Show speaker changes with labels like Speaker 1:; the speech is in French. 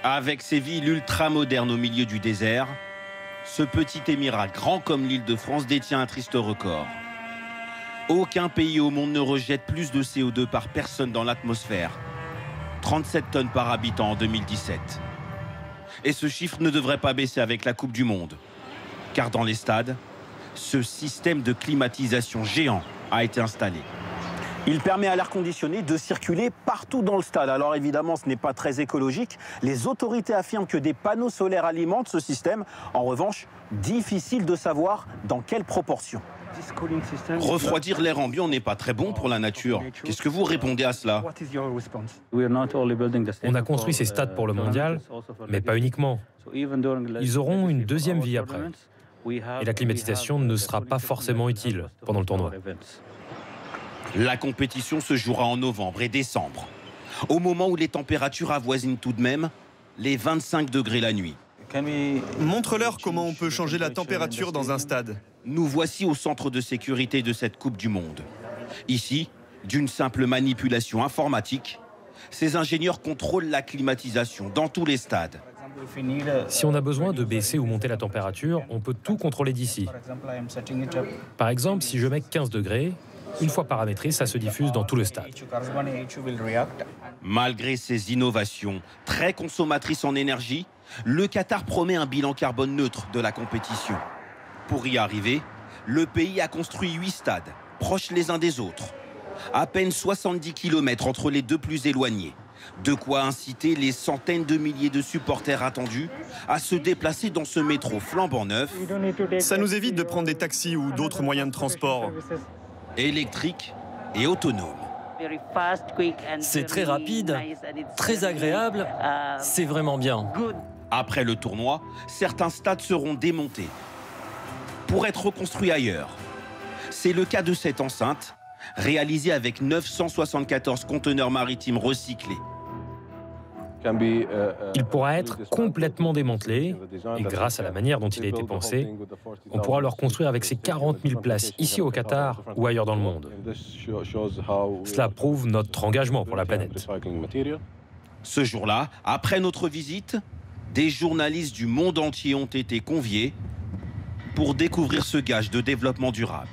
Speaker 1: Avec ses villes ultra-modernes au milieu du désert, ce petit émirat, grand comme l'Île-de-France, détient un triste record. Aucun pays au monde ne rejette plus de CO2 par personne dans l'atmosphère. 37 tonnes par habitant en 2017. Et ce chiffre ne devrait pas baisser avec la Coupe du Monde. Car dans les stades, ce système de climatisation géant a été installé.
Speaker 2: Il permet à l'air conditionné de circuler partout dans le stade. Alors évidemment, ce n'est pas très écologique. Les autorités affirment que des panneaux solaires alimentent ce système. En revanche, difficile de savoir dans quelle proportion.
Speaker 1: Refroidir l'air ambiant n'est pas très bon pour la nature. Qu'est-ce que vous répondez à cela?
Speaker 3: On a construit ces stades pour le mondial, mais pas uniquement. Ils auront une deuxième vie après. Et la climatisation ne sera pas forcément utile pendant le tournoi.
Speaker 1: La compétition se jouera en novembre et décembre, au moment où les températures avoisinent tout de même les 25 degrés la nuit.
Speaker 4: Montre-leur comment on peut changer la température dans un stade.
Speaker 1: Nous voici au centre de sécurité de cette Coupe du Monde. Ici, d'une simple manipulation informatique, ces ingénieurs contrôlent la climatisation dans tous les stades.
Speaker 3: Si on a besoin de baisser ou monter la température, on peut tout contrôler d'ici. Par exemple, si je mets 15 degrés, une fois paramétré, ça se diffuse dans tout le stade.
Speaker 1: Malgré ces innovations très consommatrices en énergie, le Qatar promet un bilan carbone neutre de la compétition. Pour y arriver, le pays a construit 8 stades, proches les uns des autres. À peine 70 km entre les deux plus éloignés. De quoi inciter les centaines de milliers de supporters attendus à se déplacer dans ce métro flambant neuf.
Speaker 4: Ça nous évite de prendre des taxis ou d'autres moyens de transport.
Speaker 1: Électrique et autonome.
Speaker 5: C'est très rapide, très agréable, c'est vraiment bien.
Speaker 1: Après le tournoi, certains stades seront démontés pour être reconstruits ailleurs. C'est le cas de cette enceinte, réalisée avec 974 conteneurs maritimes recyclés.
Speaker 3: Il pourra être complètement démantelé et grâce à la manière dont il a été pensé, on pourra le reconstruire avec ses 40 000 places ici au Qatar ou ailleurs dans le monde. Cela prouve notre engagement pour la planète.
Speaker 1: Ce jour-là, après notre visite, des journalistes du monde entier ont été conviés pour découvrir ce gage de développement durable.